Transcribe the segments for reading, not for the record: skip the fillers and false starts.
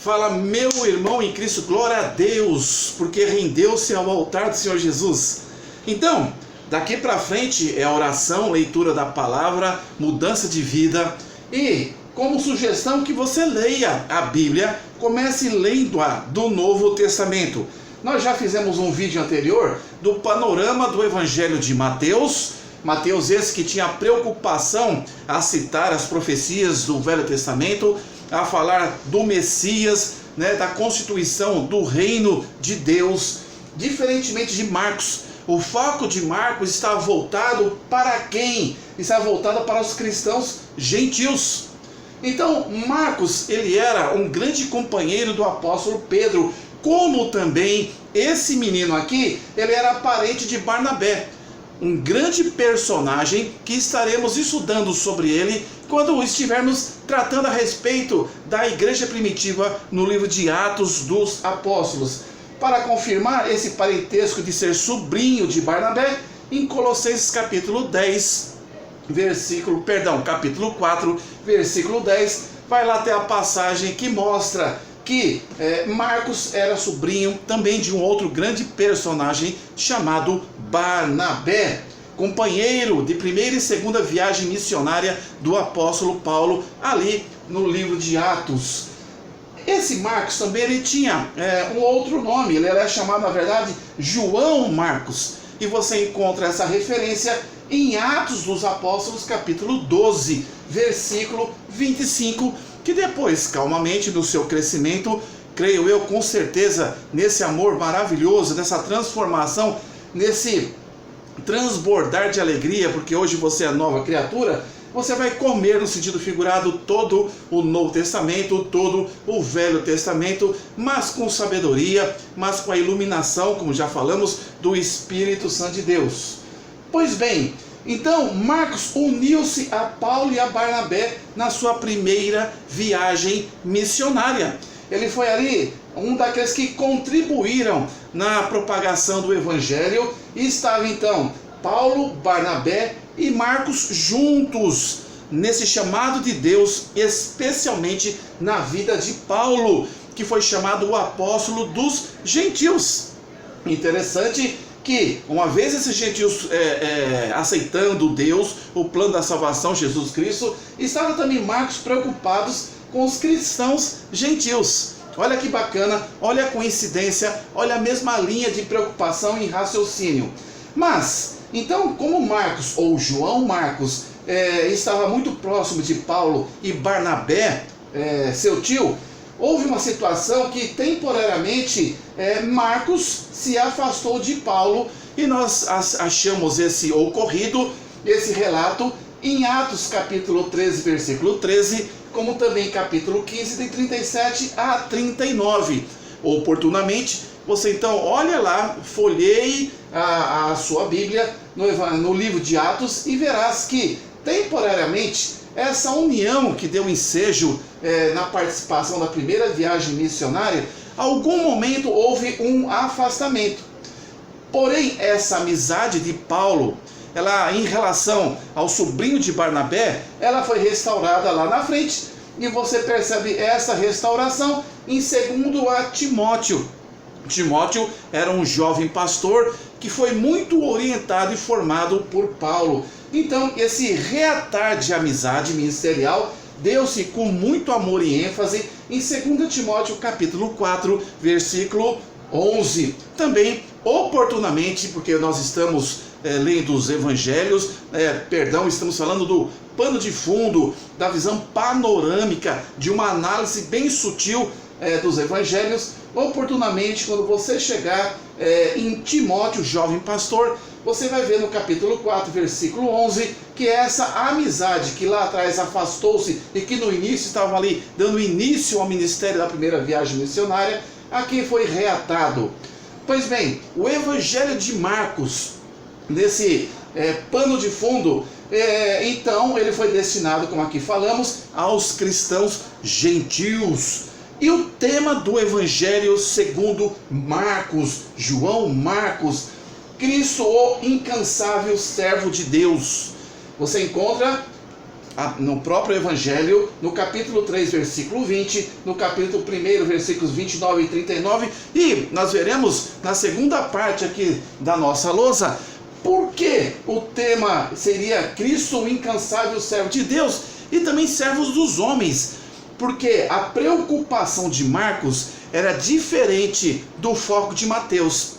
Fala, meu irmão em Cristo, glória a Deus, porque rendeu-se ao altar do Senhor Jesus. Então, daqui para frente é a oração, leitura da palavra, mudança de vida. E como sugestão que você leia a Bíblia, comece lendo-a do Novo Testamento. Nós já fizemos um vídeo anterior do panorama do Evangelho de Mateus. Mateus esse que tinha preocupação a citar as profecias do Velho Testamento, a falar do Messias, da constituição do reino de Deus, diferentemente de Marcos. O foco de Marcos está voltado para quem? Está voltado para os cristãos gentios. Então, Marcos, ele era um grande companheiro do apóstolo Pedro, como também esse menino aqui, ele era parente de Barnabé. Um grande personagem que estaremos estudando sobre ele quando estivermos tratando a respeito da igreja primitiva no livro de Atos dos Apóstolos. Para confirmar esse parentesco de ser sobrinho de Barnabé, em Colossenses capítulo 4, versículo 10, vai lá ter a passagem que mostra que Marcos era sobrinho também de um outro grande personagem chamado Barnabé, companheiro de primeira e segunda viagem missionária do apóstolo Paulo, ali no livro de Atos. Esse Marcos também ele tinha um outro nome, ele era chamado na verdade João Marcos, e você encontra essa referência em Atos dos Apóstolos capítulo 12, versículo 25, que depois, calmamente, no seu crescimento, creio eu com certeza, nesse amor maravilhoso, nessa transformação, nesse transbordar de alegria, porque hoje você é nova criatura, você vai comer no sentido figurado todo o Novo Testamento, todo o Velho Testamento, mas com sabedoria, mas com a iluminação, como já falamos, do Espírito Santo de Deus. Pois bem, então Marcos uniu-se a Paulo e a Barnabé na sua primeira viagem missionária. Ele foi ali um daqueles que contribuíram na propagação do Evangelho, e estava então Paulo, Barnabé e Marcos juntos nesse chamado de Deus, especialmente na vida de Paulo, que foi chamado o apóstolo dos gentios. Interessante que, uma vez esses gentios aceitando Deus, o plano da salvação, Jesus Cristo, estava também Marcos preocupados com os cristãos gentios. Olha que bacana, olha a coincidência, olha a mesma linha de preocupação e raciocínio. Mas, então, como Marcos, ou João Marcos, estava muito próximo de Paulo e Barnabé, seu tio, houve uma situação que temporariamente Marcos se afastou de Paulo, e nós achamos esse ocorrido, esse relato, em Atos capítulo 13, versículo 13, como também capítulo 15, de 37 a 39. Oportunamente, você então olha lá, folheie a sua Bíblia no livro de Atos e verás que temporariamente essa união que deu ensejo na participação da primeira viagem missionária, algum momento houve um afastamento. Porém, essa amizade de Paulo, ela em relação ao sobrinho de Barnabé, ela foi restaurada lá na frente, e você percebe essa restauração em 2 a Timóteo. Timóteo era um jovem pastor que foi muito orientado e formado por Paulo. Então, esse reatar de amizade ministerial deu-se com muito amor e ênfase em 2 Timóteo capítulo 4, versículo 11. Também, oportunamente, porque nós estamos lendo os evangelhos, estamos falando do pano de fundo, da visão panorâmica, de uma análise bem sutil dos evangelhos. Oportunamente, quando você chegar em Timóteo, jovem pastor, você vai ver no capítulo 4, versículo 11, que é essa amizade que lá atrás afastou-se e que no início estava ali dando início ao ministério da primeira viagem missionária, aqui foi reatado. Pois bem, o evangelho de Marcos, nesse pano de fundo, então ele foi destinado, como aqui falamos, aos cristãos gentios. E o tema do Evangelho segundo Marcos, João Marcos, Cristo, o incansável servo de Deus. Você encontra no próprio Evangelho, no capítulo 3, versículo 20, no capítulo 1, versículos 29 e 39, e nós veremos na segunda parte aqui da nossa lousa, por que o tema seria Cristo, o incansável servo de Deus, e também servos dos homens, porque a preocupação de Marcos era diferente do foco de Mateus.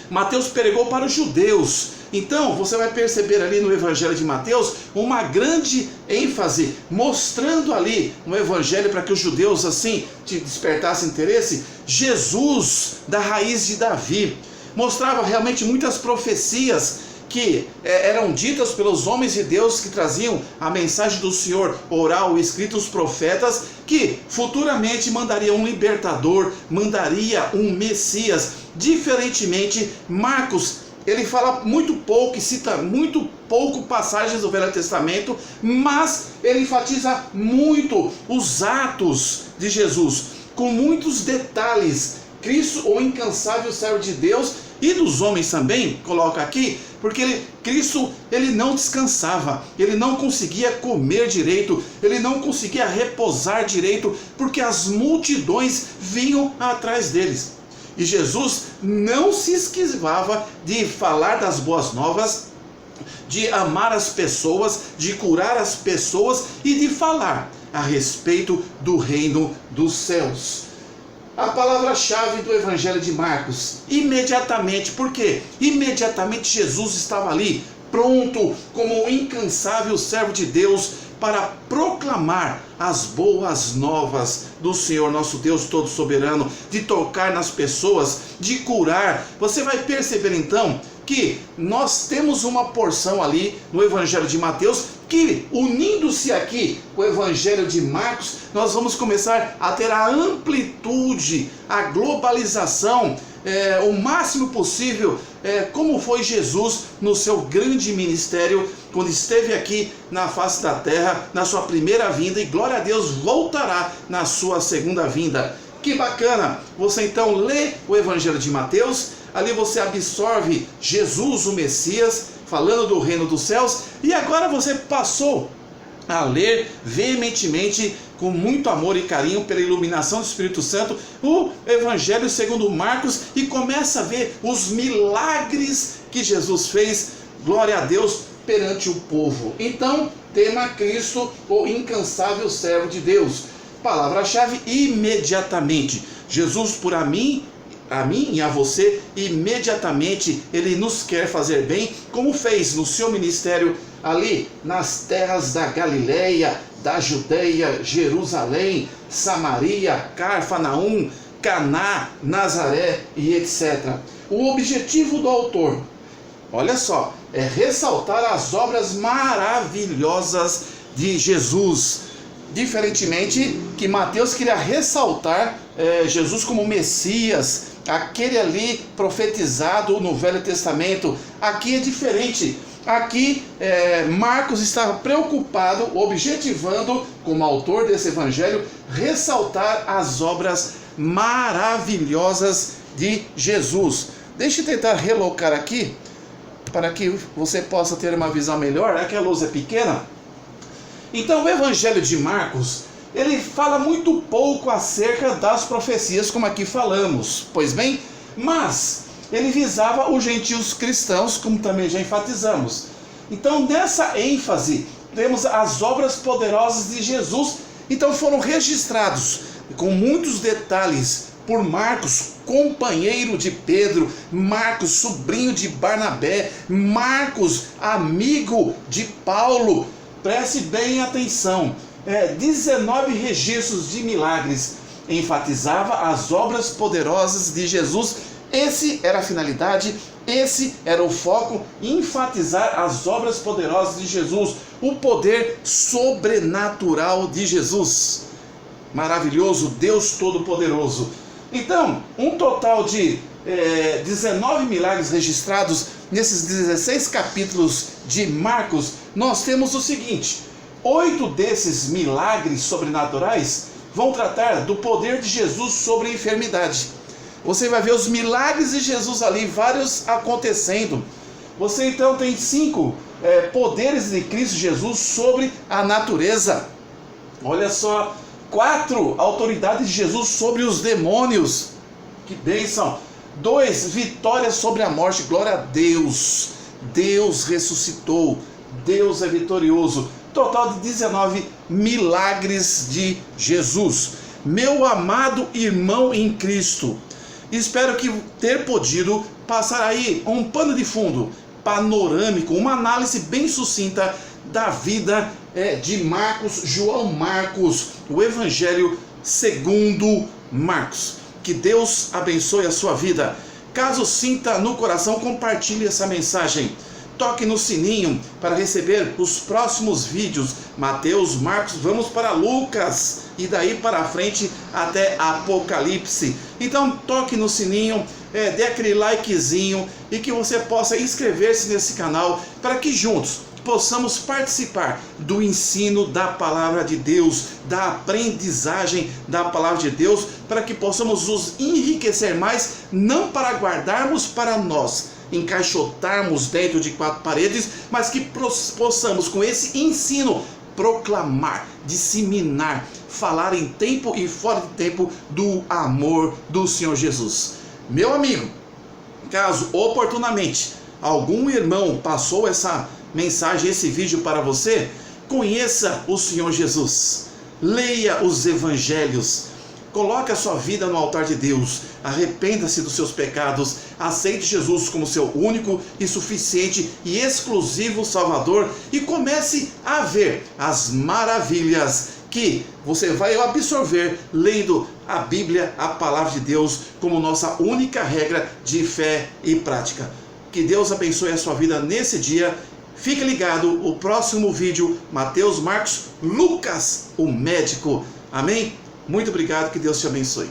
Mateus pregou para os judeus. Então, você vai perceber ali no Evangelho de Mateus uma grande ênfase, mostrando ali no Evangelho, para que os judeus assim te despertassem interesse, Jesus da raiz de Davi. Mostrava realmente muitas profecias que eram ditas pelos homens de Deus que traziam a mensagem do Senhor oral e escrita, os profetas, que futuramente mandaria um libertador, mandaria um Messias. Diferentemente, Marcos, ele fala muito pouco e cita muito pouco passagens do Velho Testamento, mas ele enfatiza muito os atos de Jesus, com muitos detalhes. Cristo, o incansável servo de Deus e dos homens também, coloca aqui, porque Cristo não descansava, ele não conseguia comer direito, ele não conseguia repousar direito, porque as multidões vinham atrás deles. E Jesus não se esquivava de falar das boas novas, de amar as pessoas, de curar as pessoas e de falar a respeito do reino dos céus. A palavra-chave do Evangelho de Marcos, imediatamente, porque imediatamente Jesus estava ali, pronto, como um incansável servo de Deus, para proclamar as boas novas do Senhor nosso Deus todo soberano, de tocar nas pessoas, de curar. Você vai perceber então que nós temos uma porção ali no Evangelho de Mateus, que unindo-se aqui com o Evangelho de Marcos, nós vamos começar a ter a amplitude, a globalização, o máximo possível, como foi Jesus no seu grande ministério, quando esteve aqui na face da terra, na sua primeira vinda, e glória a Deus, voltará na sua segunda vinda. Que bacana! Você então lê o Evangelho de Mateus, ali você absorve Jesus, o Messias, falando do reino dos céus, e agora você passou a ler veementemente, com muito amor e carinho, pela iluminação do Espírito Santo, o Evangelho segundo Marcos, e começa a ver os milagres que Jesus fez, glória a Deus, perante o povo. Então, tema Cristo, o incansável servo de Deus. Palavra-chave, imediatamente. Jesus por a mim e a você, imediatamente ele nos quer fazer bem, como fez no seu ministério ali nas terras da Galileia, da Judeia, Jerusalém, Samaria, Cafarnaum, Caná, Nazaré e etc. O objetivo do autor, olha só, é ressaltar as obras maravilhosas de Jesus. Diferentemente que Mateus queria ressaltar Jesus como Messias, aquele ali profetizado no Velho Testamento. Aqui é diferente. Aqui Marcos estava preocupado, objetivando, como autor desse evangelho, ressaltar as obras maravilhosas de Jesus. Deixa eu tentar relocar aqui, para que você possa ter uma visão melhor. Aqui a luz é pequena. Então o Evangelho de Marcos, ele fala muito pouco acerca das profecias, como aqui falamos, pois bem, mas ele visava os gentios cristãos, como também já enfatizamos. Então nessa ênfase, temos as obras poderosas de Jesus, então foram registrados com muitos detalhes por Marcos, companheiro de Pedro, Marcos, sobrinho de Barnabé, Marcos, amigo de Paulo. Preste bem atenção, 19 registros de milagres, enfatizava as obras poderosas de Jesus. Esse era a finalidade, esse era o foco, enfatizar as obras poderosas de Jesus, o poder sobrenatural de Jesus. Maravilhoso, Deus Todo-Poderoso. Então, um total de 19 milagres registrados nesses 16 capítulos de Marcos. Nós temos o seguinte: 8 desses milagres sobrenaturais vão tratar do poder de Jesus sobre a enfermidade. Você vai ver os milagres de Jesus ali, vários acontecendo. Você então tem 5 poderes de Cristo Jesus sobre a natureza. Olha só, 4, autoridade de Jesus sobre os demônios. Que bênção! 2, vitória sobre a morte. Glória a Deus. Deus ressuscitou. Deus é vitorioso. Total de 19 milagres de Jesus. Meu amado irmão em Cristo, espero que ter podido passar aí um pano de fundo panorâmico, uma análise bem sucinta da vida de João Marcos, o Evangelho segundo Marcos. Que Deus abençoe a sua vida. Caso sinta no coração, compartilhe essa mensagem. Toque no sininho para receber os próximos vídeos. Mateus, Marcos, vamos para Lucas e daí para frente até Apocalipse. Então toque no sininho, dê aquele likezinho e que você possa inscrever-se nesse canal para que juntos possamos participar do ensino da palavra de Deus, da aprendizagem da palavra de Deus, para que possamos nos enriquecer mais, não para guardarmos para nós, encaixotarmos dentro de 4 paredes, mas que possamos com esse ensino proclamar, disseminar, falar em tempo e fora de tempo do amor do Senhor Jesus. Meu amigo, caso oportunamente algum irmão passou essa mensagem, esse vídeo para você, conheça o Senhor Jesus, leia os evangelhos, coloque a sua vida no altar de Deus, arrependa-se dos seus pecados, aceite Jesus como seu único e suficiente e exclusivo Salvador e comece a ver as maravilhas que você vai absorver lendo a Bíblia, a palavra de Deus, como nossa única regra de fé e prática. Que Deus abençoe a sua vida nesse dia. Fique ligado, o próximo vídeo, Mateus, Marcos, Lucas, o médico. Amém? Muito obrigado, que Deus te abençoe.